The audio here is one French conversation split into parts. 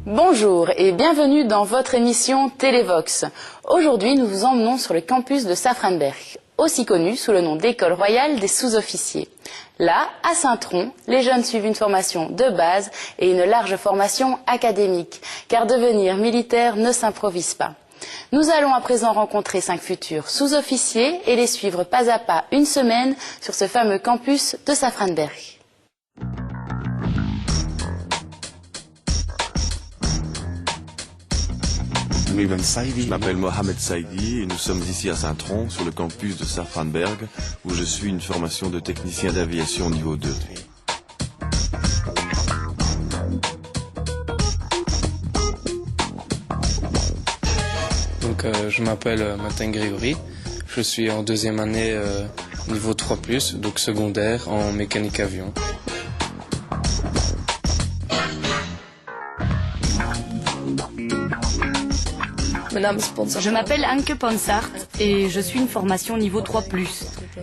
Bonjour et bienvenue dans votre émission Télévox. Aujourd'hui, nous vous emmenons sur le campus de Safranberg, aussi connu sous le nom d'École royale des sous-officiers. Là, à Saint-Tron, les jeunes suivent une formation de base et une large formation académique, car devenir militaire ne s'improvise pas. Nous allons à présent rencontrer 5 futurs sous-officiers et les suivre pas à pas une semaine sur ce fameux campus de Safranberg. Je m'appelle Mohamed Saidi et nous sommes ici à Saint-Tron sur le campus de Safranberg où je suis une formation de technicien d'aviation niveau 2. Donc je m'appelle Martin Grégory, je suis en deuxième année niveau 3+, donc secondaire en mécanique avion. Je m'appelle Anke Ponsart et je suis une formation niveau 3+.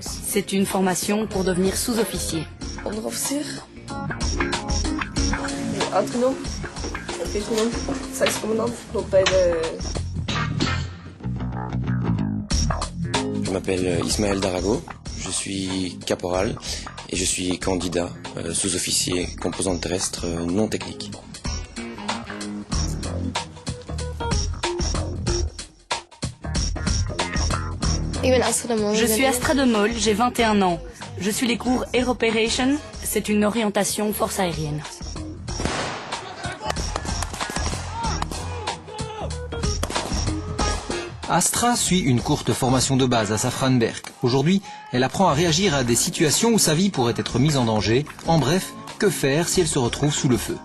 C'est une formation pour devenir sous-officier. Je m'appelle Ismaël Darago, je suis caporal et je suis candidat sous-officier composante terrestre non technique. Je suis Astra de Mol, j'ai 21 ans. Je suis les cours Air Operation, c'est une orientation force aérienne. Astra suit une courte formation de base à Safranberg. Aujourd'hui, elle apprend à réagir à des situations où sa vie pourrait être mise en danger. En bref, que faire si elle se retrouve sous le feu?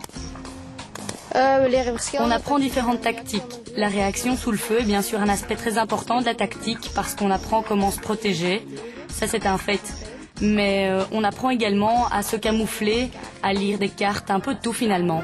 On apprend différentes tactiques. La réaction sous le feu est bien sûr un aspect très important de la tactique parce qu'on apprend comment se protéger. Ça, c'est un fait. Mais on apprend également à se camoufler, à lire des cartes, un peu de tout finalement.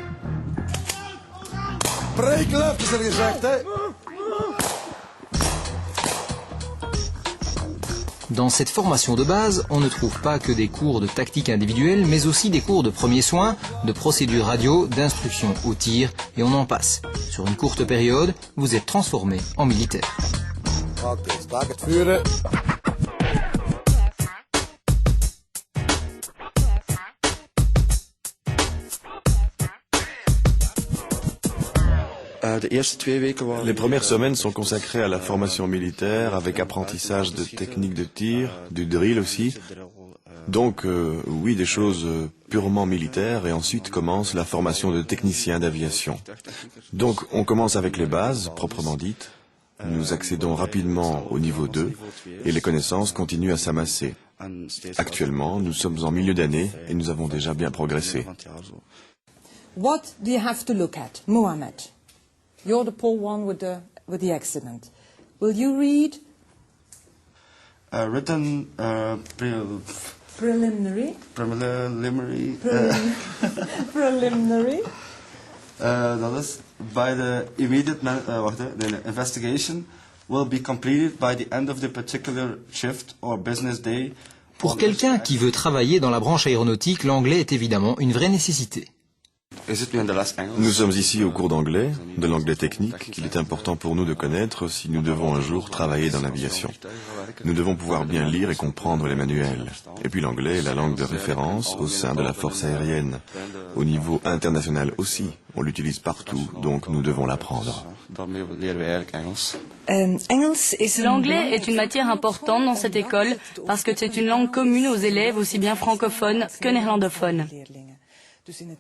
Dans cette formation de base, on ne trouve pas que des cours de tactique individuelle, mais aussi des cours de premiers soins, de procédures radio, d'instruction au tir, et on en passe. Sur une courte période, vous êtes transformé en militaire. Les premières semaines sont consacrées à la formation militaire avec apprentissage de techniques de tir, du drill aussi. Donc oui, des choses purement militaires et ensuite commence la formation de technicien d'aviation. Donc on commence avec les bases, proprement dites. Nous accédons rapidement au niveau 2 et les connaissances continuent à s'amasser. Actuellement, nous sommes en milieu d'année et nous avons déjà bien progressé. What do you have to look at, Mohamed? You're the poor one with the accident. Will you read? Written Preliminary. Preliminary. Preliminary. Dat is by the immediate the investigation will be completed by the end of the particular shift or business day. Pour quelqu'un qui veut travailler dans la branche aéronautique, l'anglais est évidemment une vraie nécessité. Nous sommes ici au cours d'anglais, de l'anglais technique, qu'il est important pour nous de connaître si nous devons un jour travailler dans l'aviation. Nous devons pouvoir bien lire et comprendre les manuels. Et puis l'anglais est la langue de référence au sein de la force aérienne. Au niveau international aussi, on l'utilise partout, donc nous devons l'apprendre. L'anglais est une matière importante dans cette école parce que c'est une langue commune aux élèves aussi bien francophones que néerlandophones.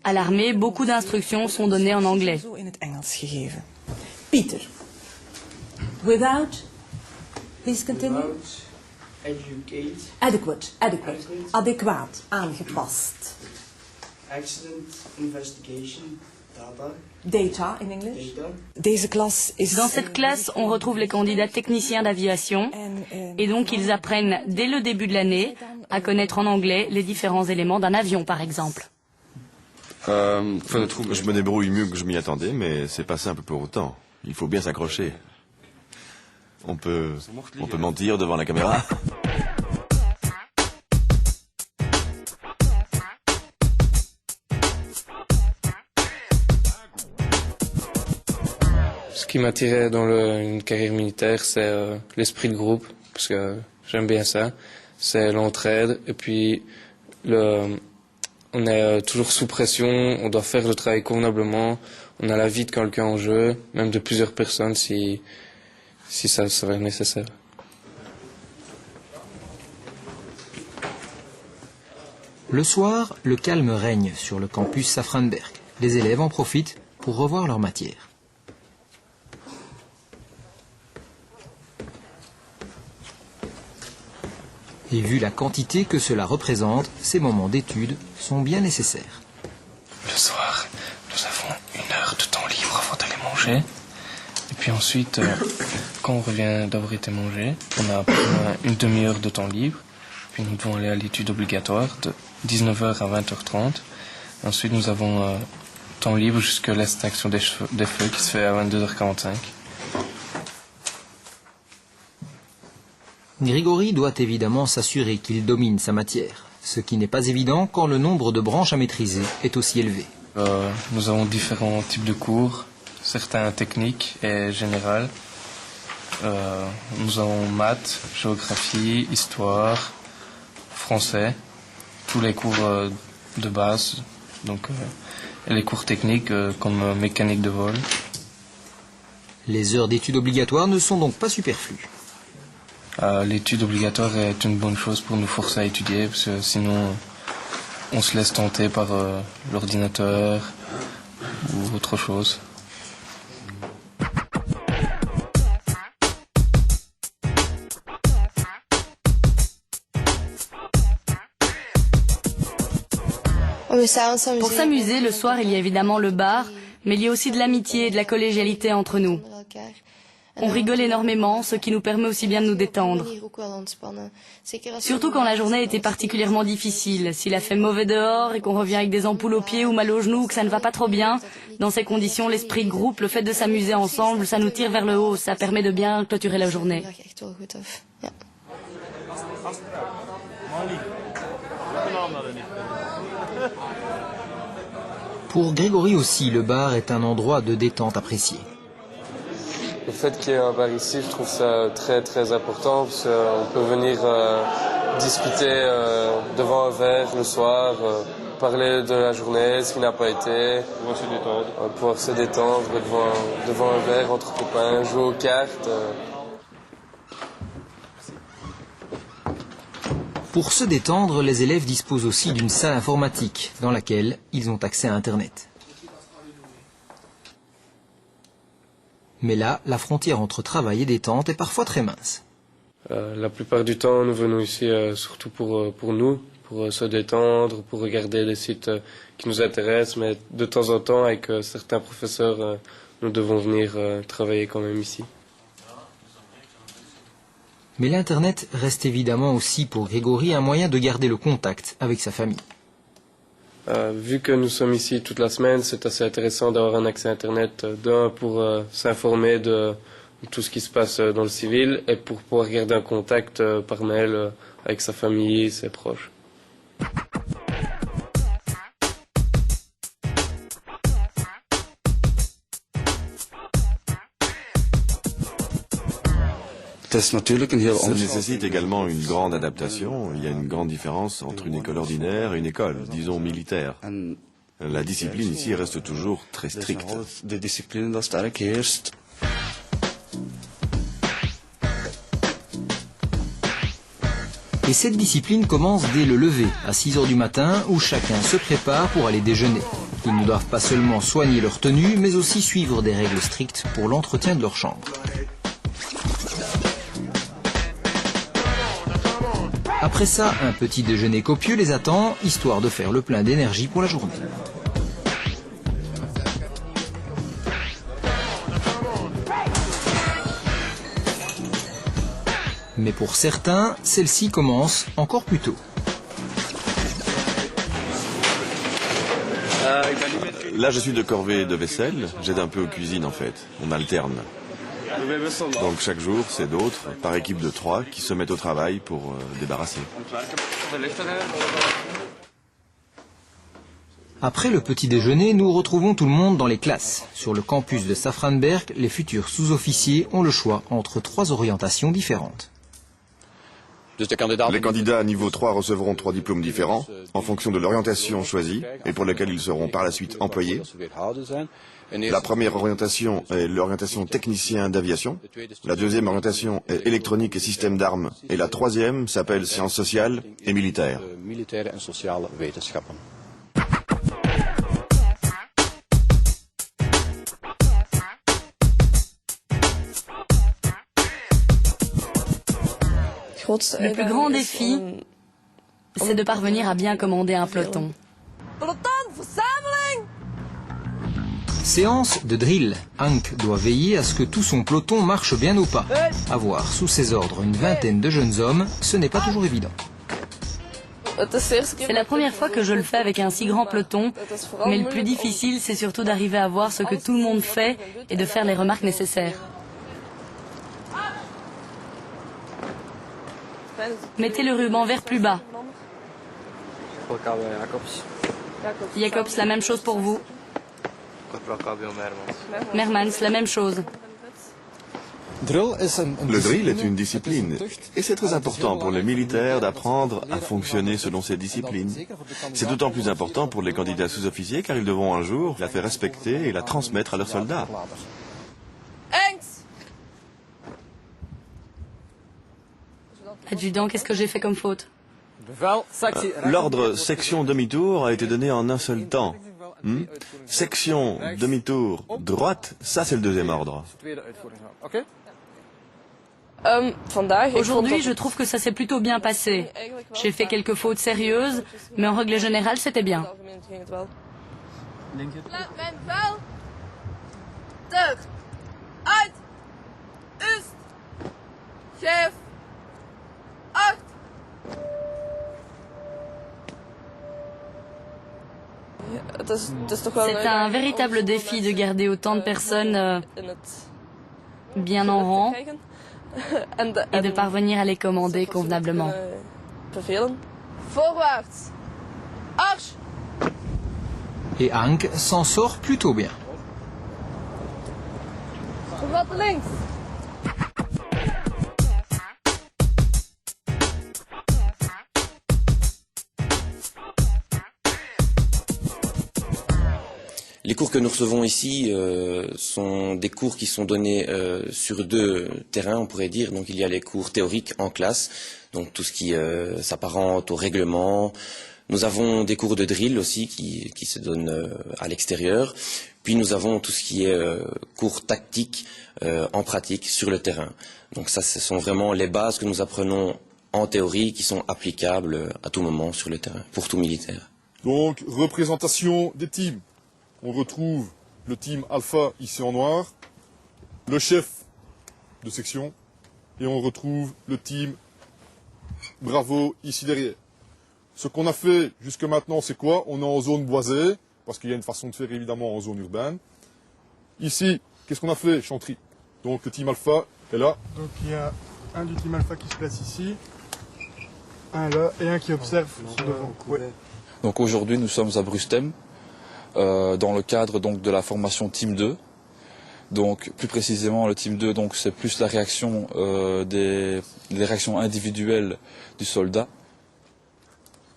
À l'armée, beaucoup d'instructions sont données en anglais. Peter. Without. Please continue. Adequate. Adequaat. Aangepast. Accident investigation data. Data in English. Deze klas is. Dans cette classe, on retrouve les candidats techniciens d'aviation et donc ils apprennent dès le début de l'année à connaître en anglais les différents éléments d'un avion par exemple. Je me débrouille mieux que je m'y attendais, mais c'est passé un peu pour autant. Il faut bien s'accrocher. On peut mentir devant la caméra. Ce qui m'attirait dans une carrière militaire, c'est l'esprit de groupe, parce que j'aime bien ça. C'est l'entraide, et puis on est toujours sous pression, on doit faire le travail convenablement, on a la vie de quelqu'un en jeu, même de plusieurs personnes si ça serait nécessaire. Le soir, le calme règne sur le campus Safranberg. Les élèves en profitent pour revoir leur matière. Et vu la quantité que cela représente, ces moments d'études sont bien nécessaires. Le soir, nous avons 1 heure de temps libre avant d'aller manger. Et puis ensuite, quand on revient d'avoir été mangé, on a une demi-heure de temps libre. Puis nous devons aller à l'étude obligatoire de 19h à 20h30. Ensuite, nous avons temps libre jusqu'à l'extinction des feux qui se fait à 22h45. Grigori doit évidemment s'assurer qu'il domine sa matière, ce qui n'est pas évident quand le nombre de branches à maîtriser est aussi élevé. Nous avons différents types de cours, certains techniques et générales. Nous avons maths, géographie, histoire, français, tous les cours de base, donc, et les cours techniques comme mécanique de vol. Les heures d'études obligatoires ne sont donc pas superflues. L'étude obligatoire est une bonne chose pour nous forcer à étudier, parce que sinon on se laisse tenter par l'ordinateur ou autre chose. Pour s'amuser, le soir, il y a évidemment le bar, mais il y a aussi de l'amitié et de la collégialité entre nous. On rigole énormément, ce qui nous permet aussi bien de nous détendre. Surtout quand la journée était particulièrement difficile. S'il a fait mauvais dehors et qu'on revient avec des ampoules aux pieds ou mal aux genoux ou que ça ne va pas trop bien, dans ces conditions, l'esprit de groupe, le fait de s'amuser ensemble, ça nous tire vers le haut, ça permet de bien clôturer la journée. Pour Grigori aussi, le bar est un endroit de détente apprécié. Le fait qu'il y ait un bar ici, je trouve ça très très important, parce qu'on peut venir discuter devant un verre le soir, parler de la journée, ce qui n'a pas été, pouvoir se détendre devant un verre entre copains, jouer aux cartes. Pour se détendre, les élèves disposent aussi d'une salle informatique dans laquelle ils ont accès à Internet. Mais là, la frontière entre travail et détente est parfois très mince. La plupart du temps, nous venons ici surtout pour nous, pour se détendre, pour regarder des sites qui nous intéressent, mais de temps en temps, avec certains professeurs, nous devons venir travailler quand même ici. Mais l'Internet reste évidemment aussi pour Grigori un moyen de garder le contact avec sa famille. Vu que nous sommes ici toute la semaine, c'est assez intéressant d'avoir un accès à Internet, d'un pour s'informer de tout ce qui se passe dans le civil et pour pouvoir garder un contact par mail avec sa famille, ses proches. Ça nécessite également une grande adaptation. Il y a une grande différence entre une école ordinaire et une école, disons, militaire. La discipline ici reste toujours très stricte. Et cette discipline commence dès le lever, à 6 heures du matin, où chacun se prépare pour aller déjeuner. Ils ne doivent pas seulement soigner leur tenue, mais aussi suivre des règles strictes pour l'entretien de leur chambre. Après ça, un petit déjeuner copieux les attend, histoire de faire le plein d'énergie pour la journée. Mais pour certains, celle-ci commence encore plus tôt. Ik Là, je suis de corvée de vaisselle. J'aide un peu aux cuisines, en fait. On alterne. Donc chaque jour, c'est d'autres, par équipe de 3, qui se mettent au travail pour débarrasser. Après le petit déjeuner, nous retrouvons tout le monde dans les classes. Sur le campus de Safranberg, les futurs sous-officiers ont le choix entre 3 orientations différentes. Les candidats à niveau 3 recevront 3 diplômes différents en fonction de l'orientation choisie et pour laquelle ils seront par la suite employés. La première orientation est l'orientation technicien d'aviation. La deuxième orientation est électronique et système d'armes. Et la troisième s'appelle sciences sociales et militaires. Le plus grand défi, c'est de parvenir à bien commander un peloton. Séance de drill. Hank doit veiller à ce que tout son peloton marche bien au pas. Avoir sous ses ordres une vingtaine de jeunes hommes, ce n'est pas toujours évident. C'est la première fois que je le fais avec un si grand peloton, mais le plus difficile, c'est surtout d'arriver à voir ce que tout le monde fait et de faire les remarques nécessaires. Mettez le ruban vert plus bas. Jacobs, la même chose pour vous. Mermans, la même chose. Le drill est une discipline et c'est très important pour les militaires d'apprendre à fonctionner selon ces disciplines. C'est d'autant plus important pour les candidats sous-officiers car ils devront un jour la faire respecter et la transmettre à leurs soldats. Adjudant, qu'est-ce que j'ai fait comme faute? L'ordre section demi-tour a été donné en un seul temps. Section demi-tour droite, ça c'est le deuxième ordre. Aujourd'hui, je trouve que ça s'est plutôt bien passé. J'ai fait quelques fautes sérieuses, mais en règle générale, c'était bien. C'est un véritable défi de garder autant de personnes bien en rang et de parvenir à les commander convenablement. Et Hank s'en sort plutôt bien. Les cours que nous recevons ici sont des cours qui sont donnés sur 2 terrains, on pourrait dire. Donc il y a les cours théoriques en classe, donc tout ce qui s'apparente au règlement. Nous avons des cours de drill aussi qui se donnent à l'extérieur. Puis nous avons tout ce qui est cours tactiques en pratique sur le terrain. Donc ça, ce sont vraiment les bases que nous apprenons en théorie qui sont applicables à tout moment sur le terrain, pour tout militaire. Donc, représentation des teams. On retrouve le team Alpha ici en noir, le chef de section, et on retrouve le team Bravo ici derrière. Ce qu'on a fait jusque maintenant, c'est quoi? On est en zone boisée, parce qu'il y a une façon de faire évidemment en zone urbaine. Ici, qu'est-ce qu'on a fait? Chanterie. Donc le team Alpha est là. Donc il y a un du team Alpha qui se place ici, un là et un qui observe devant. Ouais. Donc aujourd'hui, nous sommes à Brustem. Dans le cadre donc de la formation Team 2. Donc plus précisément le Team 2, donc c'est plus la réaction des réactions individuelles du soldat.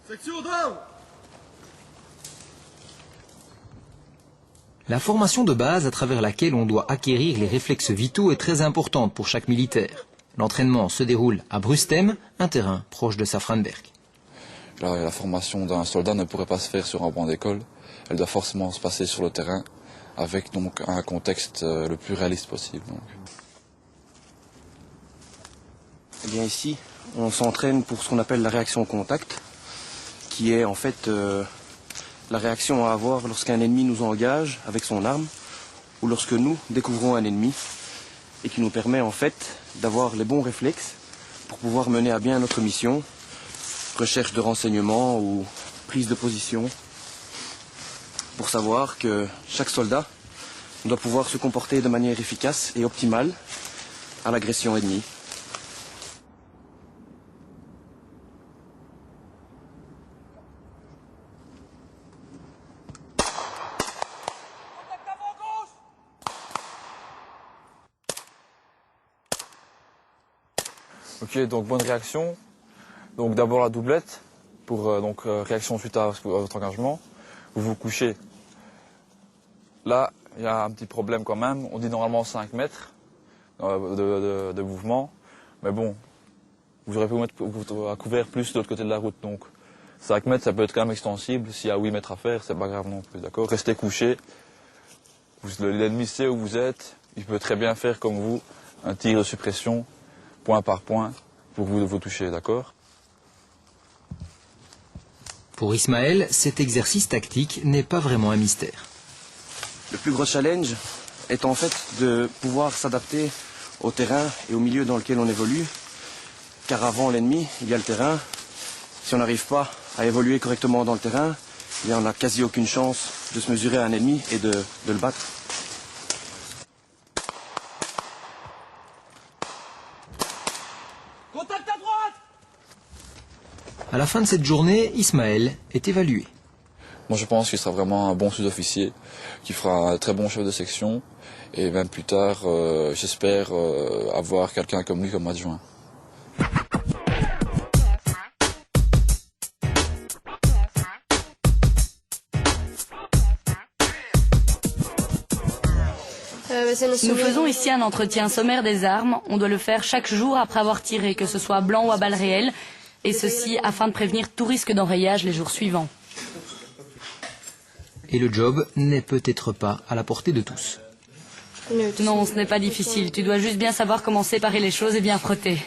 Section down. La formation de base à travers laquelle on doit acquérir les réflexes vitaux est très importante pour chaque militaire. L'entraînement se déroule à Brustem, un terrain proche de Safranberg. La formation d'un soldat ne pourrait pas se faire sur un banc d'école. Elle doit forcément se passer sur le terrain avec donc un contexte le plus réaliste possible. Donc. Eh bien ici, on s'entraîne pour ce qu'on appelle la réaction au contact, qui est en fait la réaction à avoir lorsqu'un ennemi nous engage avec son arme ou lorsque nous découvrons un ennemi et qui nous permet en fait d'avoir les bons réflexes pour pouvoir mener à bien notre mission, recherche de renseignements ou prise de position. pour savoir que chaque soldat doit pouvoir se comporter de manière efficace et optimale à l'agression ennemie. Ok, donc bonne réaction. Donc d'abord la doublette, pour réaction suite à votre engagement. Vous vous couchez. Là, il y a un petit problème quand même. On dit normalement 5 mètres de mouvement. Mais bon, vous aurez pu vous mettre à couvert plus de l'autre côté de la route. Donc 5 mètres, ça peut être quand même extensible. S'il y a 8 mètres à faire, c'est pas grave non plus, d'accord? Restez couché. L'ennemi sait où vous êtes. Il peut très bien faire comme vous, un tir de suppression, point par point, pour que vous touchiez, d'accord? Pour Ismaël, cet exercice tactique n'est pas vraiment un mystère. Le plus gros challenge est en fait de pouvoir s'adapter au terrain et au milieu dans lequel on évolue. Car avant l'ennemi, il y a le terrain. Si on n'arrive pas à évoluer correctement dans le terrain, eh bien on n'a quasi aucune chance de se mesurer à un ennemi et de le battre. Contact à droite! À la fin de cette journée, Ismaël est évalué. Moi je pense qu'il sera vraiment un bon sous-officier, qui fera un très bon chef de section, et même plus tard, j'espère avoir quelqu'un comme lui comme adjoint. Nous faisons ici un entretien sommaire des armes. On doit le faire chaque jour après avoir tiré, que ce soit blanc ou à balles réelles, et ceci afin de prévenir tout risque d'enrayage les jours suivants. Et le job n'est peut-être pas à la portée de tous. Non, ce n'est pas difficile. Tu dois juste bien savoir comment séparer les choses et bien frotter.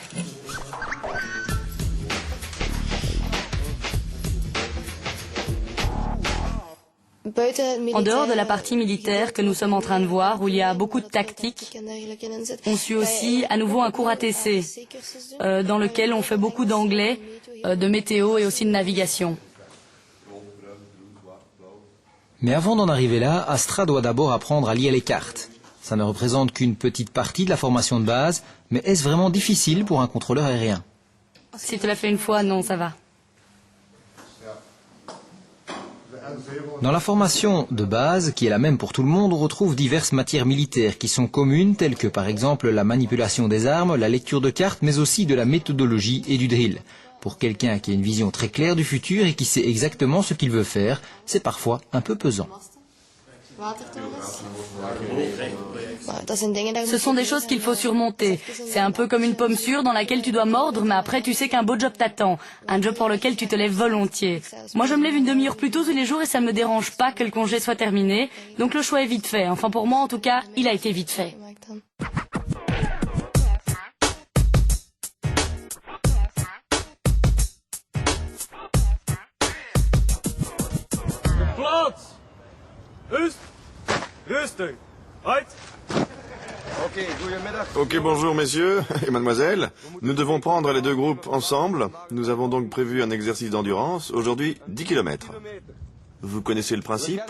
En dehors de la partie militaire que nous sommes en train de voir, où il y a beaucoup de tactique, on suit aussi à nouveau un cours ATC, dans lequel on fait beaucoup d'anglais, de météo et aussi de navigation. Mais avant d'en arriver là, Astra doit d'abord apprendre à lire les cartes. Ça ne représente qu'une petite partie de la formation de base, mais est-ce vraiment difficile pour un contrôleur aérien? Si tu l'as fait une fois, non, ça va. Dans la formation de base, qui est la même pour tout le monde, on retrouve diverses matières militaires qui sont communes, telles que par exemple la manipulation des armes, la lecture de cartes, mais aussi de la méthodologie et du drill. Pour quelqu'un qui a une vision très claire du futur et qui sait exactement ce qu'il veut faire, c'est parfois un peu pesant. Ce sont des choses qu'il faut surmonter. C'est un peu comme une pomme sûre dans laquelle tu dois mordre, mais après tu sais qu'un beau job t'attend. Un job pour lequel tu te lèves volontiers. Moi je me lève une demi-heure plus tôt tous les jours et ça ne me dérange pas que le congé soit terminé. Donc le choix est vite fait. Enfin pour moi en tout cas, il a été vite fait. Ok, bonjour messieurs et mademoiselles. Nous devons prendre les deux groupes ensemble. Nous avons donc prévu un exercice d'endurance. Aujourd'hui, 10 km. Vous connaissez le principe?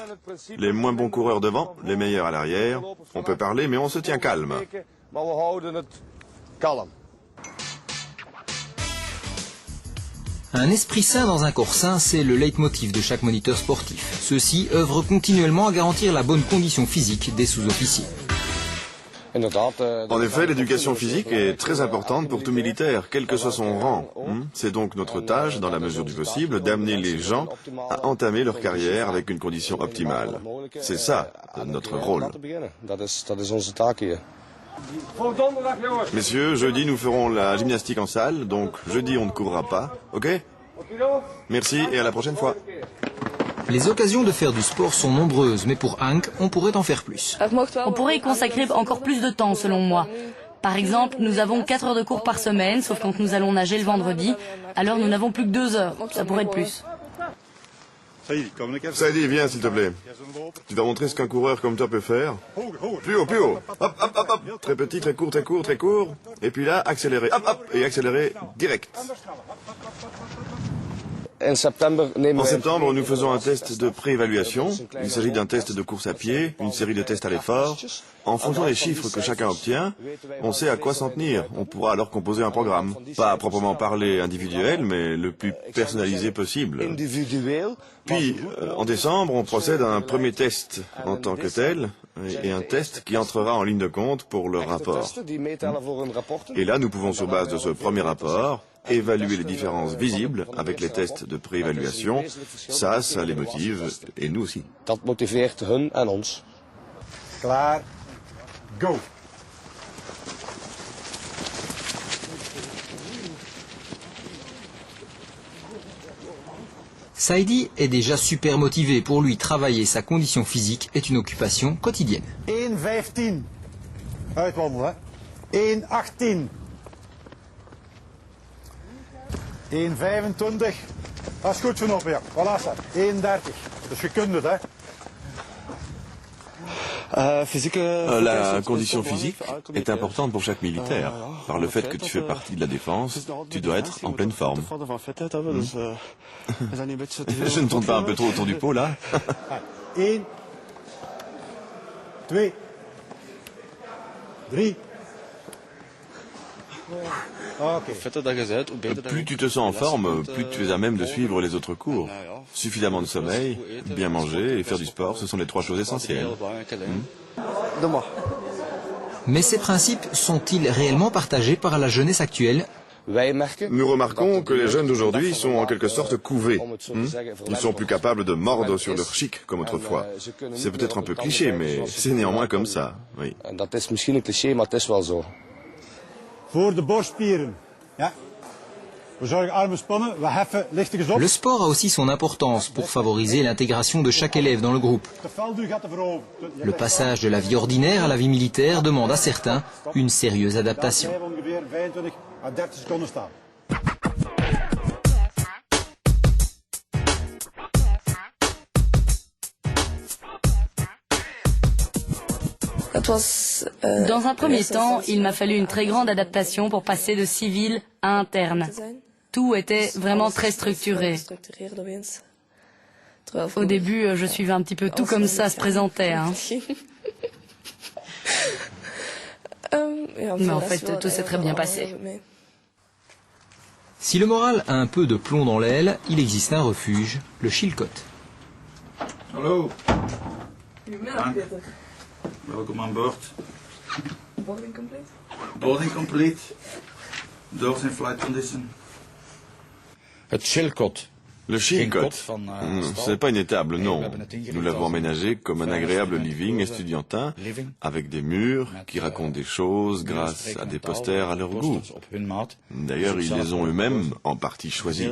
Les moins bons coureurs devant, les meilleurs à l'arrière. On peut parler, mais on se tient calme. Un esprit sain dans un corps sain, c'est le leitmotiv de chaque moniteur sportif. Ceux-ci œuvrent continuellement à garantir la bonne condition physique des sous-officiers. En effet, l'éducation physique est très importante pour tout militaire, quel que soit son rang. C'est donc notre tâche, dans la mesure du possible, d'amener les gens à entamer leur carrière avec une condition optimale. C'est ça, notre rôle. Messieurs, jeudi, nous ferons la gymnastique en salle, donc jeudi, on ne courra pas, ok? Merci et à la prochaine fois. Les occasions de faire du sport sont nombreuses, mais pour Hank, on pourrait en faire plus. On pourrait y consacrer encore plus de temps, selon moi. Par exemple, nous avons 4 heures de cours par semaine, sauf quand nous allons nager le vendredi. Alors nous n'avons plus que 2 heures. Ça pourrait être plus. Saïdi, viens s'il te plaît. Tu vas montrer ce qu'un coureur comme toi peut faire. Plus haut, plus haut. Hop, hop, hop, hop. Très petit, très court, très court, très court. Et puis là, accélérer. Hop, hop. Et accélérer direct. En septembre, nous faisons un test de préévaluation. Il s'agit d'un test de course à pied, une série de tests à l'effort. En fonction des chiffres que chacun obtient, on sait à quoi s'en tenir. On pourra alors composer un programme. Pas à proprement parler individuel, mais le plus personnalisé possible. Puis, en décembre, on procède à un premier test en tant que tel, et un test qui entrera en ligne de compte pour le rapport. Et là, nous pouvons, sur base de ce premier rapport, évaluer les différences visibles avec les tests de préévaluation. Ça les motive, et nous aussi. Dat motiveert hun en ons. Klaar, go. Saidi est déjà super motivé. Pour lui, travailler sa condition physique est une occupation quotidienne. 1,15. Uitwandelen. 1,18. 1,25. Dat is goed genoeg weer. Voilà, 1,30. Dus je kunt het, hè. La condition physique est importante pour chaque militaire. Par le fait que tu fais partie de la défense, tu dois être en pleine forme. Je ne tourne pas un peu trop autour du pot, là? 1, 2, 3. Plus tu te sens en forme, plus tu es à même de suivre les autres cours. Suffisamment de sommeil, bien manger et faire du sport, ce sont les 3 choses essentielles. Mais ces principes sont-ils réellement partagés par la jeunesse actuelle? Nous remarquons que les jeunes d'aujourd'hui sont en quelque sorte couvés. Ils sont plus capables de mordre sur leur chic comme autrefois. C'est peut-être un peu cliché, mais c'est néanmoins comme ça. Oui. Dat is misschien een cliché, maar het is wel zo. Voor de borstspieren. Ja. We zorgen armen spannen, we heffen lichtig op. Le sport a aussi son importance pour favoriser l'intégration de chaque élève dans le groupe. Le passage de la vie ordinaire à la vie militaire demande à certains une sérieuse adaptation. Dans un premier temps, il m'a fallu une très grande adaptation pour passer de civil à interne. Tout était vraiment très structuré. Au début, je suivais un petit peu tout comme ça se présentait. Hein. Mais en fait, tout s'est très bien passé. Si le moral a un peu de plomb dans l'aile, il existe un refuge, le Chilcot. Hallo. Welkom aan boord. Boarding complete? Boarding complete. Doors in flight condition. Het Chilcot. Le Chilcot, ce n'est pas une étable, non. Nous l'avons aménagé comme un agréable living estudiantin, avec des murs qui racontent des choses grâce à des posters à leur goût. D'ailleurs, ils les ont eux-mêmes en partie choisis.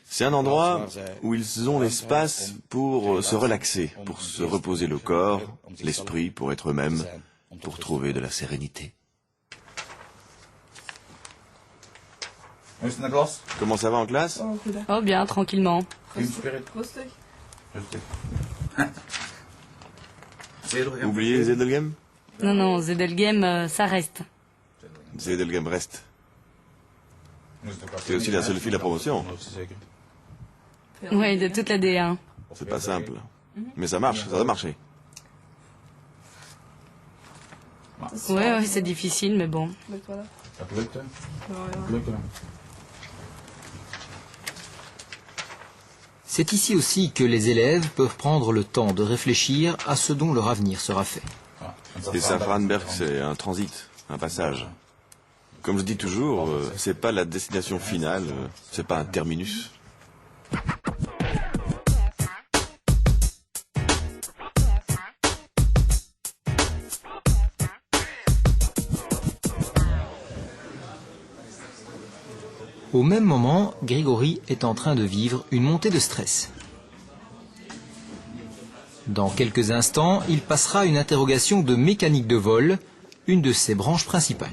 C'est un endroit où ils ont l'espace pour se relaxer, pour se reposer le corps, l'esprit, pour être eux-mêmes, pour trouver de la sérénité. Comment ça va en classe? Oh bien, tranquillement. Oubliez Zedelgem? Non, Zedelgem, ça reste. Zedelgem reste. C'est aussi la seule fille de la promotion. Oui, de toute la D1. C'est pas simple. Mais ça marche, ça va marcher. Ouais, c'est difficile, mais bon. C'est ici aussi que les élèves peuvent prendre le temps de réfléchir à ce dont leur avenir sera fait. Et Safranberg, c'est un transit, un passage. Comme je dis toujours, c'est pas la destination finale, c'est pas un terminus. Au même moment, Grégory est en train de vivre une montée de stress. Dans quelques instants, il passera une interrogation de mécanique de vol, une de ses branches principales.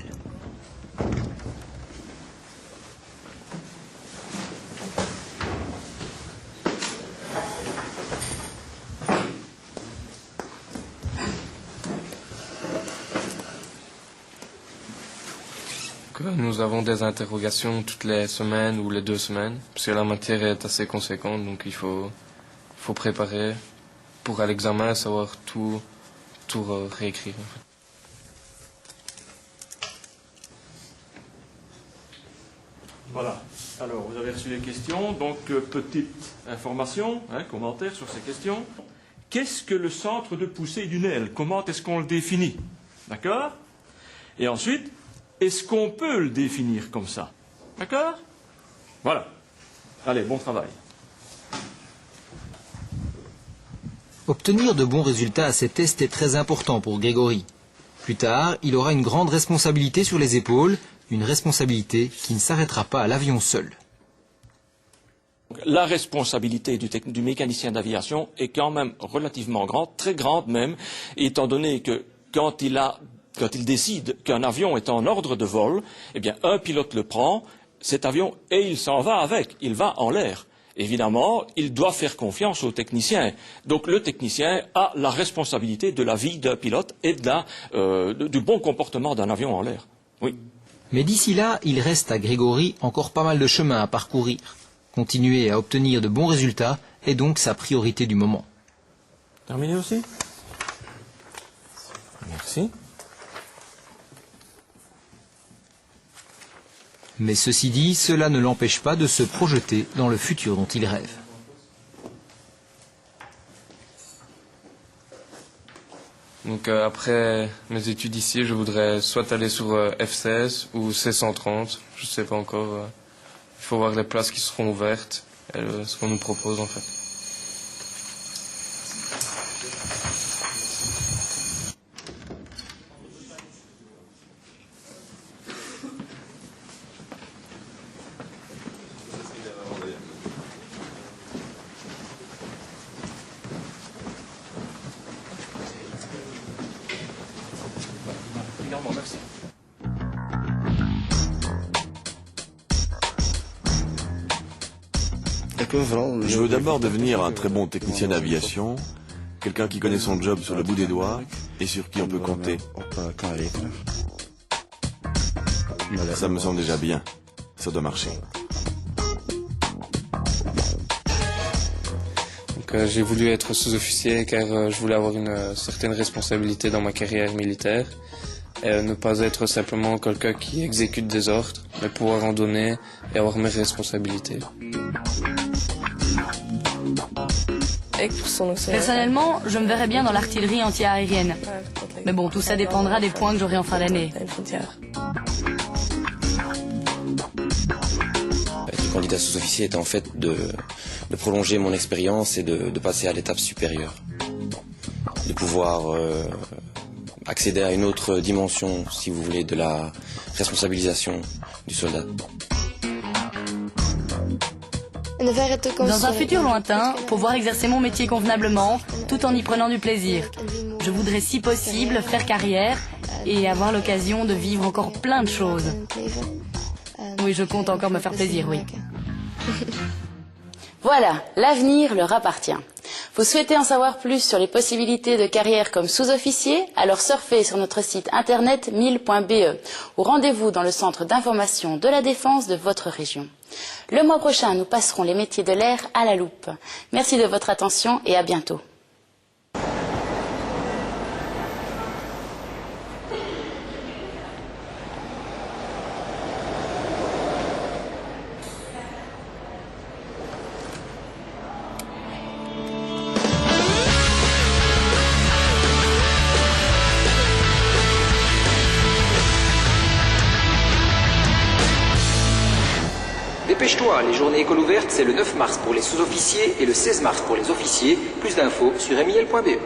Donc nous avons des interrogations toutes les semaines ou les 2 semaines, parce que la matière est assez conséquente, donc il faut préparer pour à l'examen, savoir tout réécrire. En fait. Voilà. Alors, vous avez reçu les questions. Donc, petite information, commentaire sur ces questions. Qu'est-ce que le centre de poussée d'une aile? Comment est-ce qu'on le définit? D'accord? Et ensuite, est-ce qu'on peut le définir comme ça? D'accord? Voilà. Allez, bon travail. Obtenir de bons résultats à ces tests est très important pour Grégory. Plus tard, il aura une grande responsabilité sur les épaules, une responsabilité qui ne s'arrêtera pas à l'avion seul. La responsabilité du mécanicien d'aviation est quand même relativement grande, très grande même, étant donné que quand il décide qu'un avion est en ordre de vol, eh bien un pilote le prend, cet avion, et il s'en va avec, il va en l'air. Évidemment, il doit faire confiance au technicien. Donc le technicien a la responsabilité de la vie d'un pilote et du bon comportement d'un avion en l'air. Oui. Mais d'ici là, il reste à Grégory encore pas mal de chemin à parcourir. Continuer à obtenir de bons résultats est donc sa priorité du moment. Terminé aussi? Merci. Mais ceci dit, cela ne l'empêche pas de se projeter dans le futur dont il rêve. Donc après mes études ici, je voudrais soit aller sur F16 ou C130, je ne sais pas encore. Il faut voir les places qui seront ouvertes et ce qu'on nous propose en fait. Merci. Je veux d'abord devenir un très bon technicien d'aviation, quelqu'un qui connaît son job sur le bout des doigts et sur qui on peut compter. Ça me semble déjà bien. Ça doit marcher. J'ai voulu être sous-officier car je voulais avoir une certaine responsabilité dans ma carrière militaire. Et ne pas être simplement quelqu'un qui exécute des ordres, mais pouvoir en donner et avoir mes responsabilités. Personnellement, je me verrais bien dans l'artillerie anti-aérienne. Mais bon, tout ça dépendra des points que j'aurai en fin d'année. Le candidat sous-officier est en fait de prolonger mon expérience et de passer à l'étape supérieure. De pouvoir accéder à une autre dimension, si vous voulez, de la responsabilisation du soldat. Dans un futur lointain, pouvoir exercer mon métier convenablement, tout en y prenant du plaisir. Je voudrais, si possible, faire carrière et avoir l'occasion de vivre encore plein de choses. Oui, je compte encore me faire plaisir, oui. Voilà, l'avenir leur appartient. Vous souhaitez en savoir plus sur les possibilités de carrière comme sous-officier? Alors surfez sur notre site internet 1000.be ou rendez-vous dans le centre d'information de la défense de votre région. Le mois prochain, nous passerons les métiers de l'air à la loupe. Merci de votre attention et à bientôt. Dépêche-toi, les journées école ouvertes, c'est le 9 mars pour les sous-officiers et le 16 mars pour les officiers. Plus d'infos sur mil.be.